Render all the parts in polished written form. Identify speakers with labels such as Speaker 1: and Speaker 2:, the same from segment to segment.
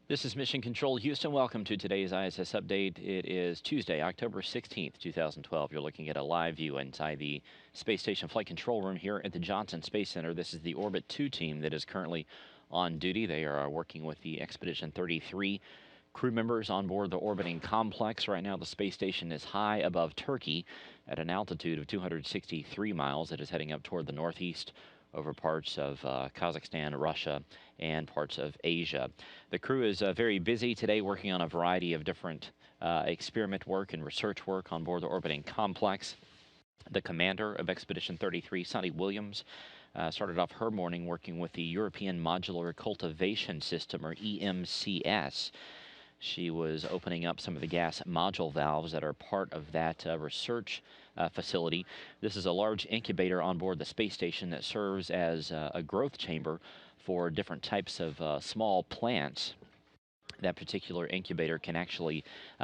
Speaker 1: This is Mission Control Houston. Welcome to today's ISS Update. It is Tuesday, October 16th, 2012. You're looking at a live view inside the Space Station Flight Control Room here at the Johnson Space Center. This is the Orbit 2 team that is currently on duty. They are working with the Expedition 33 crew members on board the orbiting complex. Right now, the space station is high above Turkey at an altitude of 263 miles. It is heading up toward the northeast over parts of Kazakhstan, Russia, and parts of Asia. The crew is very busy today working on a variety of different experiment work and research work on board the orbiting complex. The commander of Expedition 33, Sunny Williams, started off her morning working with the European Modular Cultivation System, or EMCS. She was opening up some of the gas module valves that are part of that research facility. This is a large incubator on board the space station that serves as a growth chamber for different types of small plants. That particular incubator can actually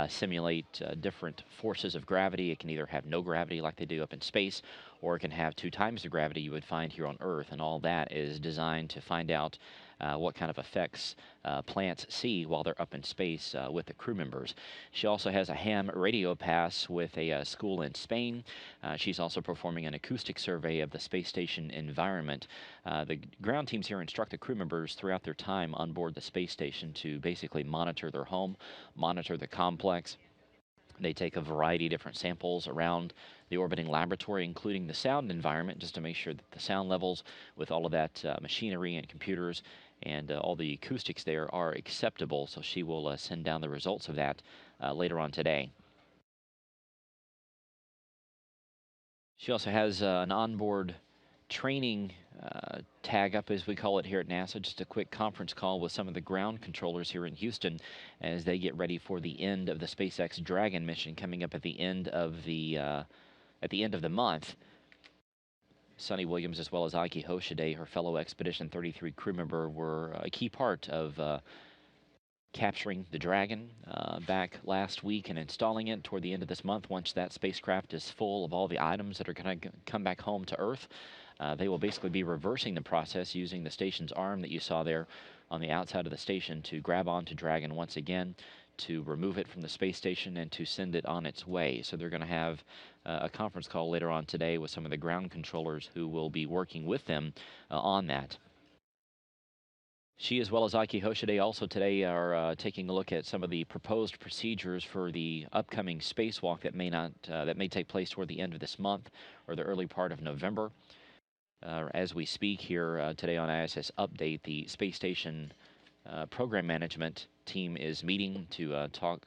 Speaker 1: simulate different forces of gravity. It can either have no gravity like they do up in space, or it can have 2 times the gravity you would find here on Earth. And all that is designed to find out what kind of effects plants see while they're up in space with the crew members. She also has a ham radio pass with a school in Spain. She's also performing an acoustic survey of the space station environment. The ground teams here instruct the crew members throughout their time on board the space station to basically monitor their home, monitor the complex. They take a variety of different samples around the orbiting laboratory, including the sound environment, just to make sure that the sound levels with all of that machinery and computers and all the acoustics there are acceptable. So she will send down the results of that later on today. She also has an onboard training tag up, as we call it here at NASA, just a quick conference call with some of the ground controllers here in Houston as they get ready for the end of the SpaceX Dragon mission coming up at the end of the month. Sunny Williams, as well as Aiki Hoshide, her fellow Expedition 33 crew member, were a key part of capturing the Dragon back last week and installing it toward the end of this month. Once that spacecraft is full of all the items that are going to come back home to Earth, they will basically be reversing the process using the station's arm that you saw there on the outside of the station to grab onto Dragon once again, to remove it from the space station, and to send it on its way. So they're going to have a conference call later on today with some of the ground controllers who will be working with them on that. She, as well as Aiki Hoshide, also today are taking a look at some of the proposed procedures for the upcoming spacewalk that may take place toward the end of this month or the early part of November. As we speak here today on ISS Update, the space station program management team is meeting to talk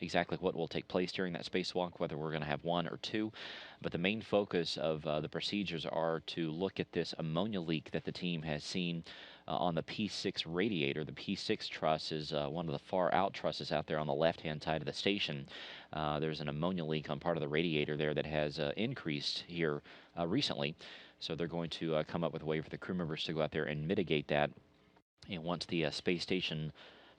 Speaker 1: exactly what will take place during that spacewalk, whether we're going to have 1 or 2. But the main focus of the procedures are to look at this ammonia leak that the team has seen on the P6 radiator. The P6 truss is one of the far out trusses out there on the left-hand side of the station. There's an ammonia leak on part of the radiator there that has increased here recently. So they're going to come up with a way for the crew members to go out there and mitigate that. And once the Space Station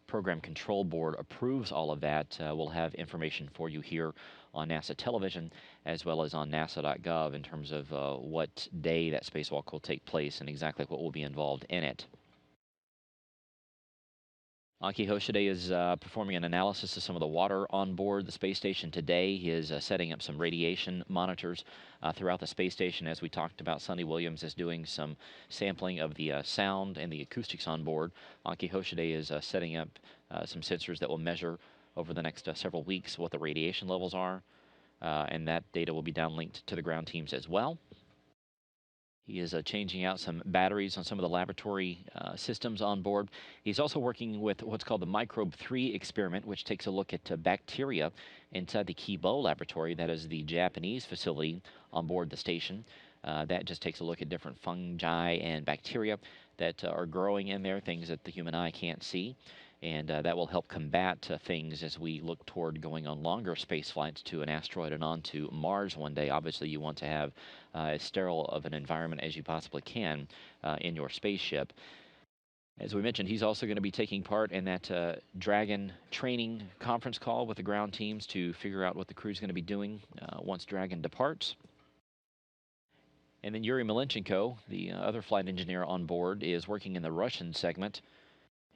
Speaker 1: Program Control Board approves all of that, we'll have information for you here on NASA television as well as on nasa.gov in terms of what day that spacewalk will take place and exactly what will be involved in it. Aiki Hoshide is performing an analysis of some of the water on board the space station today. He is setting up some radiation monitors throughout the space station. As we talked about, Sunny Williams is doing some sampling of the sound and the acoustics on board. Aiki Hoshide is setting up some sensors that will measure over the next several weeks what the radiation levels are, and that data will be downlinked to the ground teams as well. He is changing out some batteries on some of the laboratory systems on board. He's also working with what's called the Microbe 3 experiment, which takes a look at bacteria inside the Kibo laboratory. That is the Japanese facility on board the station. That just takes a look at different fungi and bacteria that are growing in there, things that the human eye can't see. And that will help combat things as we look toward going on longer space flights to an asteroid and on to Mars one day. Obviously, you want to have as sterile of an environment as you possibly can in your spaceship. As we mentioned, he's also going to be taking part in that Dragon training conference call with the ground teams to figure out what the crew's going to be doing once Dragon departs. And then Yuri Malenchenko, the other flight engineer on board, is working in the Russian segment.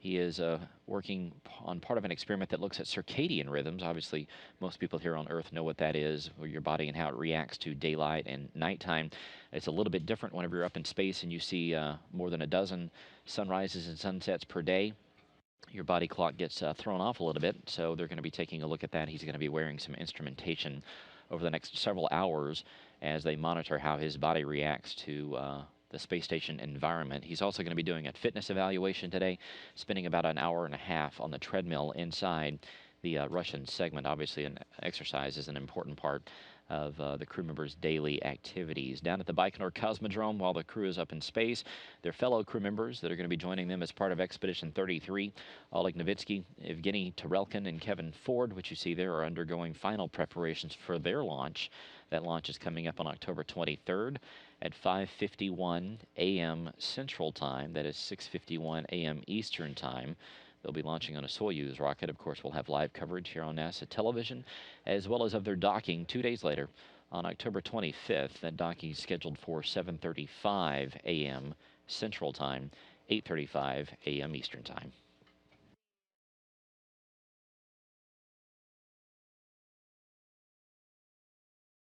Speaker 1: He is working on part of an experiment that looks at circadian rhythms. Obviously, most people here on Earth know what that is, your body and how it reacts to daylight and nighttime. It's a little bit different whenever you're up in space and you see more than a dozen sunrises and sunsets per day. Your body clock gets thrown off a little bit, so they're going to be taking a look at that. He's going to be wearing some instrumentation over the next several hours as they monitor how his body reacts to the space station environment. He's also going to be doing a fitness evaluation today, spending about an hour and a half on the treadmill inside the Russian segment. Obviously, an exercise is an important part of the crew members' daily activities. Down at the Baikonur Cosmodrome, while the crew is up in space, their fellow crew members that are going to be joining them as part of Expedition 33, Oleg Novitsky, Evgeny Tarelkin, and Kevin Ford, which you see there, are undergoing final preparations for their launch. That launch is coming up on October 23rd at 5:51 a.m. Central Time. That is 6:51 a.m. Eastern Time. They'll be launching on a Soyuz rocket. Of course, we'll have live coverage here on NASA television, as well as of their docking 2 days later on October 25th. That docking is scheduled for 7:35 a.m. Central Time, 8:35 a.m. Eastern Time.